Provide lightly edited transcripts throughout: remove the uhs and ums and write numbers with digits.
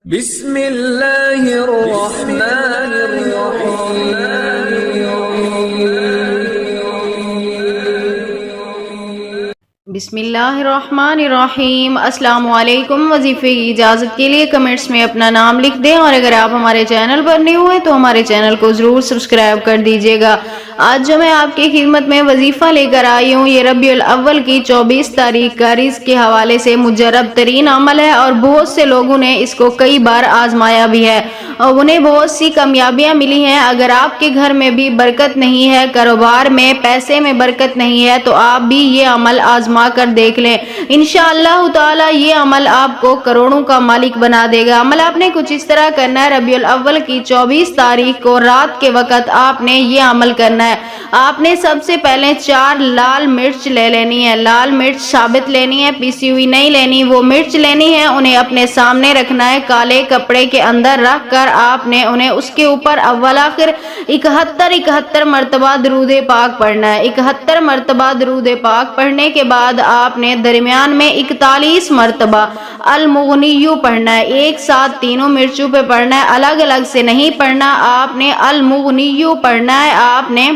بسم اللہ الرحمن الرحیم۔ بسم اللہ الرحمن الرحیم۔ السلام علیکم۔ وظیفے کی اجازت کے لیے کمنٹس میں اپنا نام لکھ دیں، اور اگر آپ ہمارے چینل پر نئے ہوئے تو ہمارے چینل کو ضرور سبسکرائب کر دیجیے گا۔ آج جو میں آپ کی خدمت میں وظیفہ لے کر آئی ہوں، یہ ربیع الاول کی 24 تاریخ کا رزق کے حوالے سے مجرب ترین عمل ہے، اور بہت سے لوگوں نے اس کو کئی بار آزمایا بھی ہے اور انہیں بہت سی کامیابیاں ملی ہیں۔ اگر آپ کے گھر میں بھی برکت نہیں ہے، کاروبار میں پیسے میں برکت نہیں ہے، تو آپ بھی یہ عمل آزما کر دیکھ لیں۔ انشاءاللہ تعالی یہ عمل آپ کو کروڑوں کا مالک بنا دے گا۔ عمل آپ نے کچھ اس طرح کرنا ہے۔ ربیع الاول کی 24 تاریخ کو رات کے وقت آپ نے یہ عمل کرنا ہے۔ آپ نے سب سے پہلے 4 لال مرچ لے لینی ہے۔ لال مرچ ثابت لینی ہے، پیسی ہوئی نہیں لینی۔ وہ مرچ لینی ہے، انہیں اپنے سامنے رکھنا ہے، کالے کپڑے کے اندر رکھ کر آپ نے انہیں اس کے اوپر اول آخر 71 مرتبہ درود پاک پڑھنا ہے۔ 71 مرتبہ درود پاک پڑھنے کے بعد آپ نے درمیان میں 41 مرتبہ المغنی پڑھنا ہے۔ ایک ساتھ تینوں مرچوں پہ پڑھنا ہے، الگ الگ سے نہیں پڑھنا۔ آپ نے المغنی پڑھنا ہے۔ آپ نے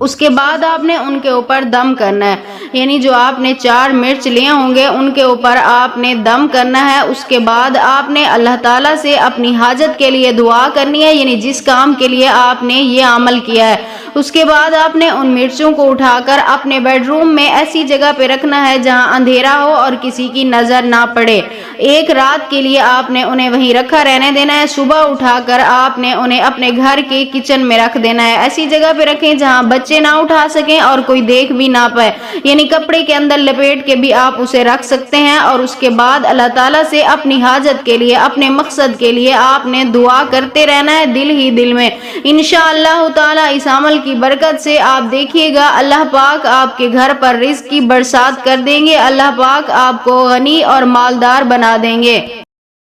اس کے بعد آپ نے ان کے اوپر دم کرنا ہے، یعنی جو آپ نے 4 مرچ لیے ہوں گے ان کے اوپر آپ نے دم کرنا ہے۔ اس کے بعد آپ نے اللہ تعالیٰ سے اپنی حاجت کے لیے دعا کرنی ہے، یعنی جس کام کے لیے آپ نے یہ عمل کیا ہے۔ اس کے بعد آپ نے ان مرچوں کو اٹھا کر اپنے بیڈ روم میں ایسی جگہ پہ رکھنا ہے جہاں اندھیرا ہو اور کسی کی نظر نہ پڑے۔ ایک رات کے لیے آپ نے انہیں وہیں رکھا رہنے دینا ہے۔ صبح اٹھا کر آپ نے انہیں اپنے گھر کے کچن میں رکھ دینا ہے۔ ایسی جگہ پہ رکھیں جہاں بچے نہ اٹھا سکیں اور کوئی دیکھ بھی نہ پائے، یعنی کپڑے کے اندر لپیٹ کے بھی آپ اسے رکھ سکتے ہیں۔ اور اس کے بعد اللہ تعالیٰ سے اپنی حاجت کے لیے، اپنے مقصد کے لیے آپ نے دعا کرتے رہنا ہے دل ہی دل میں۔ انشاءاللہ تعالیٰ اس عمل کی برکت سے آپ دیکھیے گا اللہ پاک آپ کے گھر پر رزق کی برسات کر دیں گے، اللہ پاک آپ کو غنی اور مالدار بنا دیں گے۔